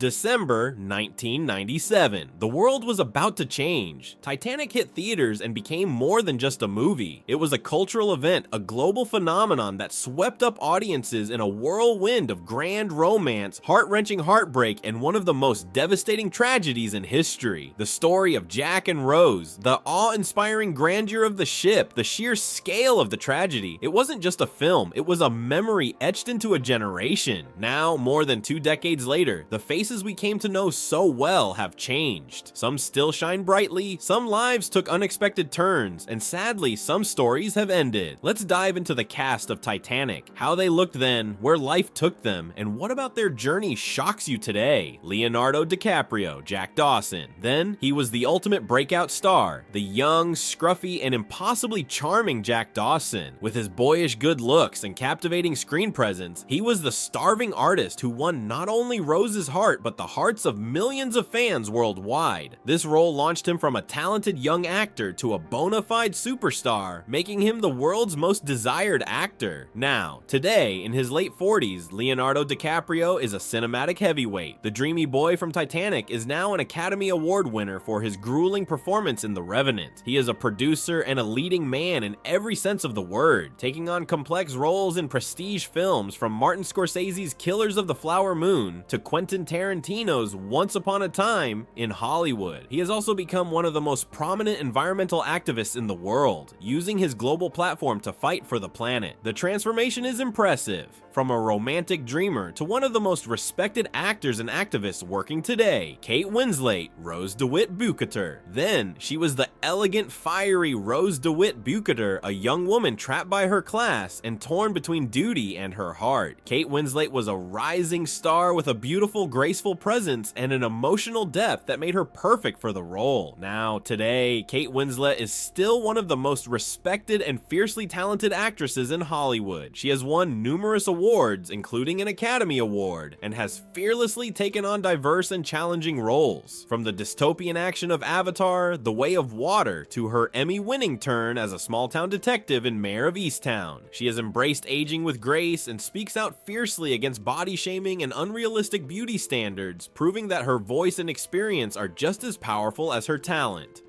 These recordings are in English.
December 1997. The world was about to change. Titanic hit theaters and became more than just a movie. It was a cultural event, a global phenomenon that swept up audiences in a whirlwind of grand romance, heart-wrenching heartbreak, and one of the most devastating tragedies in history. The story of Jack and Rose, the awe-inspiring grandeur of the ship, the sheer scale of the tragedy. It wasn't just a film, it was a memory etched into a generation. Now, more than 2 decades later, the faces we came to know so well have changed. Some still shine brightly, some lives took unexpected turns, and sadly, some stories have ended. Let's dive into the cast of Titanic, how they looked then, where life took them, and what about their journey shocks you today? Leonardo DiCaprio, Jack Dawson. Then, he was the ultimate breakout star, the young, scruffy, and impossibly charming Jack Dawson. With his boyish good looks and captivating screen presence, he was the starving artist who won not only Rose's heart, but the hearts of millions of fans worldwide. This role launched him from a talented young actor to a bona fide superstar, making him the world's most desired actor. Now, today, in his late 40s, Leonardo DiCaprio is a cinematic heavyweight. The dreamy boy from Titanic is now an Academy Award winner for his grueling performance in The Revenant. He is a producer and a leading man in every sense of the word, taking on complex roles in prestige films from Martin Scorsese's Killers of the Flower Moon to Quentin Tarantino's Once Upon a Time in Hollywood. He has also become one of the most prominent environmental activists in the world, using his global platform to fight for the planet. The transformation is impressive. From a romantic dreamer to one of the most respected actors and activists working today, Kate Winslet, Rose DeWitt Bukater. Then, she was the elegant, fiery Rose DeWitt Bukater, a young woman trapped by her class and torn between duty and her heart. Kate Winslet was a rising star with a beautiful, graceful presence and an emotional depth that made her perfect for the role. Now, today, Kate Winslet is still one of the most respected and fiercely talented actresses in Hollywood. She has won numerous awards, including an Academy Award, and has fearlessly taken on diverse and challenging roles. From the dystopian action of Avatar, The Way of Water, to her Emmy-winning turn as a small-town detective in Mayor of Easttown. She has embraced aging with grace and speaks out fiercely against body shaming and unrealistic beauty standards, proving that her voice and experience are just as powerful as her talent.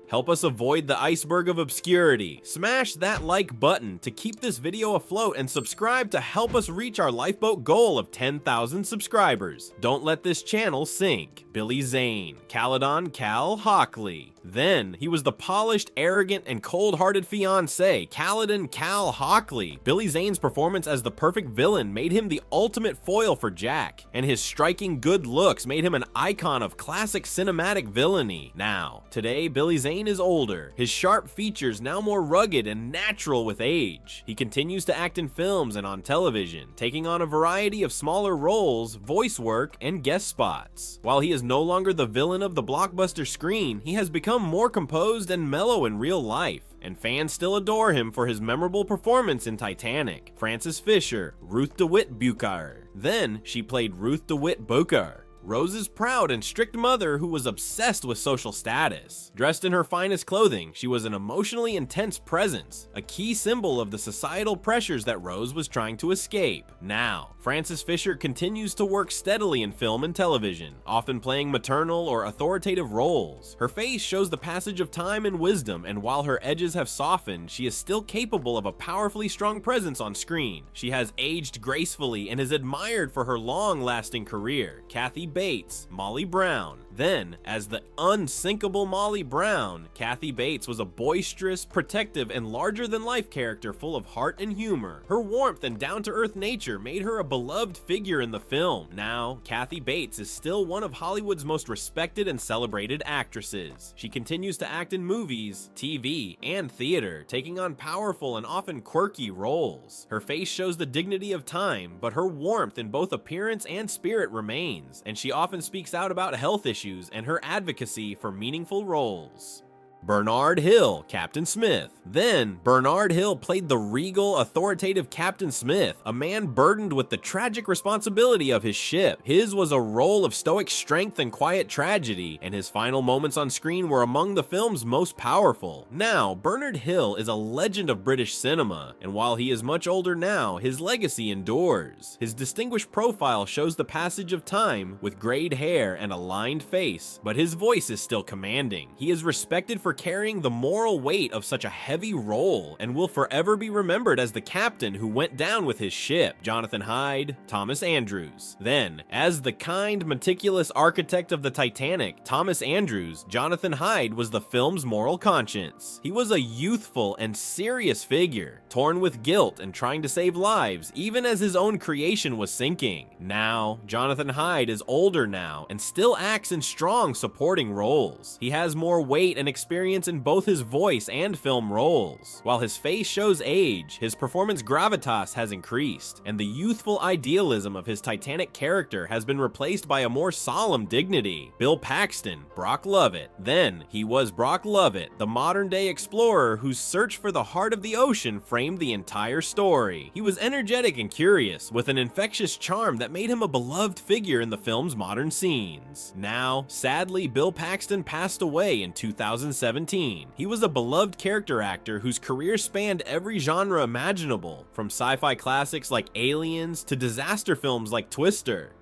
Help us avoid the iceberg of obscurity. Smash that like button to keep this video afloat and subscribe to help us reach our lifeboat goal of 10,000 subscribers. Don't let this channel sink. Billy Zane, Caledon Cal Hockley. Then, he was the polished, arrogant, and cold-hearted fiancé, Caledon Cal Hockley. Billy Zane's performance as the perfect villain made him the ultimate foil for Jack, and his striking good looks made him an icon of classic cinematic villainy. Now, today, Billy Zane is older, his sharp features now more rugged and natural with age. He continues to act in films and on television, taking on a variety of smaller roles, voice work, and guest spots. While he is no longer the villain of the blockbuster screen, he has become more composed and mellow in real life, and fans still adore him for his memorable performance in Titanic. Frances Fisher, Ruth DeWitt Bukater. Then, she played Ruth DeWitt Bukater, Rose's proud and strict mother who was obsessed with social status. Dressed in her finest clothing, she was an emotionally intense presence, a key symbol of the societal pressures that Rose was trying to escape. Now, Frances Fisher continues to work steadily in film and television, often playing maternal or authoritative roles. Her face shows the passage of time and wisdom, and while her edges have softened, she is still capable of a powerfully strong presence on screen. She has aged gracefully and is admired for her long-lasting career. Kathy Bates, Molly Brown. Then, as the unsinkable Molly Brown, Kathy Bates was a boisterous, protective, and larger-than-life character full of heart and humor. Her warmth and down-to-earth nature made her a beloved figure in the film. Now, Kathy Bates is still one of Hollywood's most respected and celebrated actresses. She continues to act in movies, TV, and theater, taking on powerful and often quirky roles. Her face shows the dignity of time, but her warmth in both appearance and spirit remains, and she often speaks out about health issues and her advocacy for meaningful roles. Bernard Hill, Captain Smith. Then, Bernard Hill played the regal, authoritative Captain Smith, a man burdened with the tragic responsibility of his ship. His was a role of stoic strength and quiet tragedy, and his final moments on screen were among the film's most powerful. Now, Bernard Hill is a legend of British cinema, and while he is much older now, his legacy endures. His distinguished profile shows the passage of time with grayed hair and a lined face, but his voice is still commanding. He is respected for carrying the moral weight of such a heavy role, and will forever be remembered as the captain who went down with his ship, Jonathan Hyde, Thomas Andrews. Then, as the kind, meticulous architect of the Titanic, Thomas Andrews, Jonathan Hyde was the film's moral conscience. He was a youthful and serious figure, torn with guilt and trying to save lives, even as his own creation was sinking. Now, Jonathan Hyde is older now, and still acts in strong supporting roles. He has more weight and experience in both his voice and film roles. While his face shows age, his performance gravitas has increased, and the youthful idealism of his Titanic character has been replaced by a more solemn dignity. Bill Paxton, Brock Lovett. Then, he was Brock Lovett, the modern-day explorer whose search for the heart of the ocean framed the entire story. He was energetic and curious, with an infectious charm that made him a beloved figure in the film's modern scenes. Now, sadly, Bill Paxton passed away in 2017. He was a beloved character actor whose career spanned every genre imaginable, from sci-fi classics like Aliens to disaster films like Twister.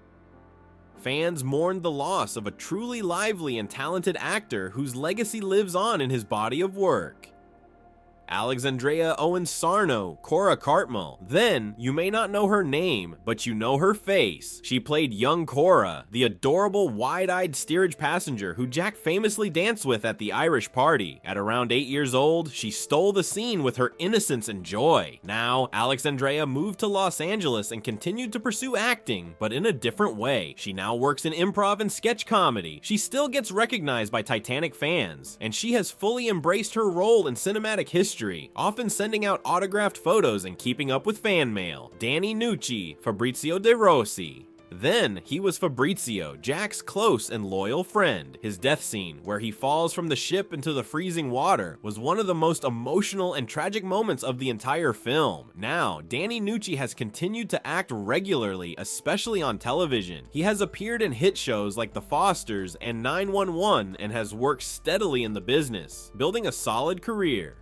Fans mourned the loss of a truly lively and talented actor whose legacy lives on in his body of work. Alexandrea Owens-Sarno, Cora Cartmell. Then, you may not know her name, but you know her face. She played young Cora, the adorable, wide-eyed steerage passenger who Jack famously danced with at the Irish party. At around 8 years old, she stole the scene with her innocence and joy. Now, Alexandrea moved to Los Angeles and continued to pursue acting, but in a different way. She now works in improv and sketch comedy. She still gets recognized by Titanic fans, and she has fully embraced her role in cinematic history, often sending out autographed photos and keeping up with fan mail. Danny Nucci, Fabrizio De Rossi. Then, he was Fabrizio, Jack's close and loyal friend. His death scene, where he falls from the ship into the freezing water, was one of the most emotional and tragic moments of the entire film. Now, Danny Nucci has continued to act regularly, especially on television. He has appeared in hit shows like The Fosters and 911 and has worked steadily in the business, building a solid career.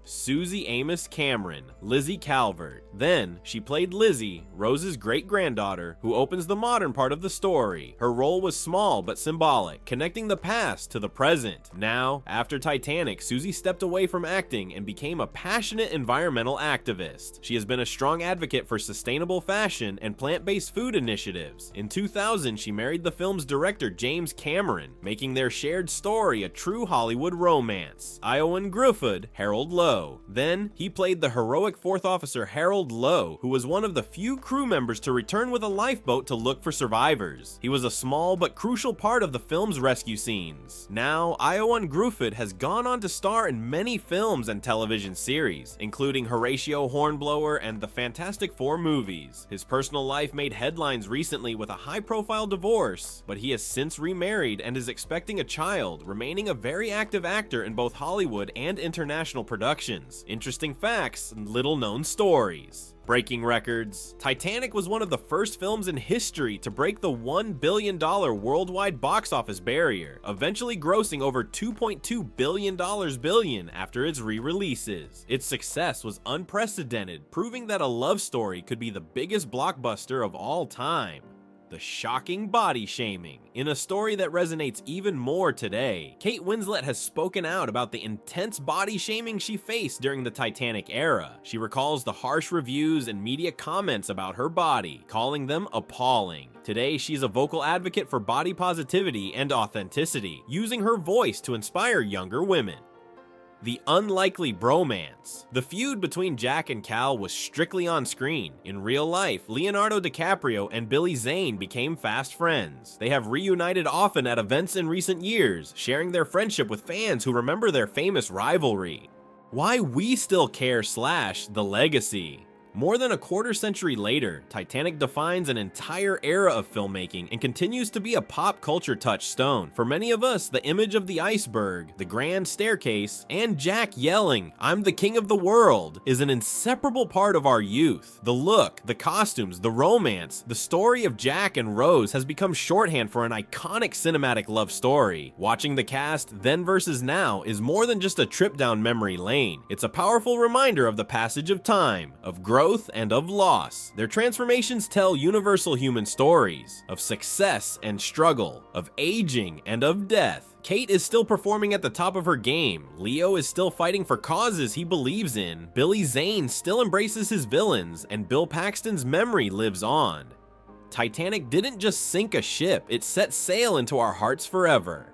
Suzy Amos Cameron, Lizzy Calvert. Then, she played Lizzy, Rose's great-granddaughter, who opens the modern part of the story. Her role was small but symbolic, connecting the past to the present. Now, after Titanic, Suzy stepped away from acting and became a passionate environmental activist. She has been a strong advocate for sustainable fashion and plant-based food initiatives. In 2000, she married the film's director James Cameron, making their shared story a true Hollywood romance. Ioan Gruffudd, Harold Lowe. Then, he played the heroic fourth officer Harold Lowe, who was one of the few crew members to return with a lifeboat to look for survivors. He was a small but crucial part of the film's rescue scenes. Now, Ioan Gruffudd has gone on to star in many films and television series, including Horatio Hornblower and the Fantastic Four movies. His personal life made headlines recently with a high-profile divorce, but he has since remarried and is expecting a child, remaining a very active actor in both Hollywood and international productions. Interesting facts and little-known stories. Breaking records. Titanic was one of the first films in history to break the $1 billion worldwide box office barrier, eventually grossing over $2.2 billion after its re-releases. Its success was unprecedented, proving that a love story could be the biggest blockbuster of all time. The shocking body shaming. In a story that resonates even more today, Kate Winslet has spoken out about the intense body shaming she faced during the Titanic era. She recalls the harsh reviews and media comments about her body, calling them appalling. Today, she's a vocal advocate for body positivity and authenticity, using her voice to inspire younger women. The unlikely bromance. The feud between Jack and Cal was strictly on screen. In real life, Leonardo DiCaprio and Billy Zane became fast friends. They have reunited often at events in recent years, sharing their friendship with fans who remember their famous rivalry. Why we still care / the legacy. More than a quarter century later, Titanic defines an entire era of filmmaking and continues to be a pop culture touchstone. For many of us, the image of the iceberg, the grand staircase, and Jack yelling, "I'm the king of the world," is an inseparable part of our youth. The look, the costumes, the romance, the story of Jack and Rose has become shorthand for an iconic cinematic love story. Watching the cast then versus now is more than just a trip down memory lane. It's a powerful reminder of the passage of time, of growth, and of loss. Their transformations tell universal human stories of success and struggle, of aging and of death. Kate is still performing at the top of her game, Leo is still fighting for causes he believes in, Billy Zane still embraces his villains, and Bill Paxton's memory lives on. Titanic didn't just sink a ship, it set sail into our hearts forever.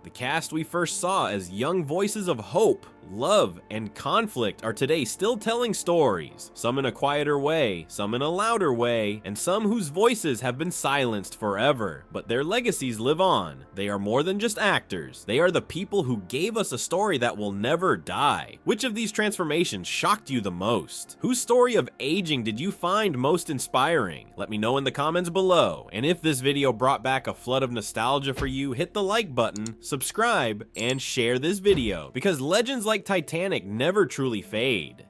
The cast we first saw as young voices of hope, love, and conflict are today still telling stories, some in a quieter way, some in a louder way, and some whose voices have been silenced forever. But their legacies live on. They are more than just actors. They are the people who gave us a story that will never die. Which of these transformations shocked you the most? Whose story of aging did you find most inspiring? Let me know in the comments below. And if this video brought back a flood of nostalgia for you, hit the like button, subscribe, and share this video, because legends like Titanic never truly fade.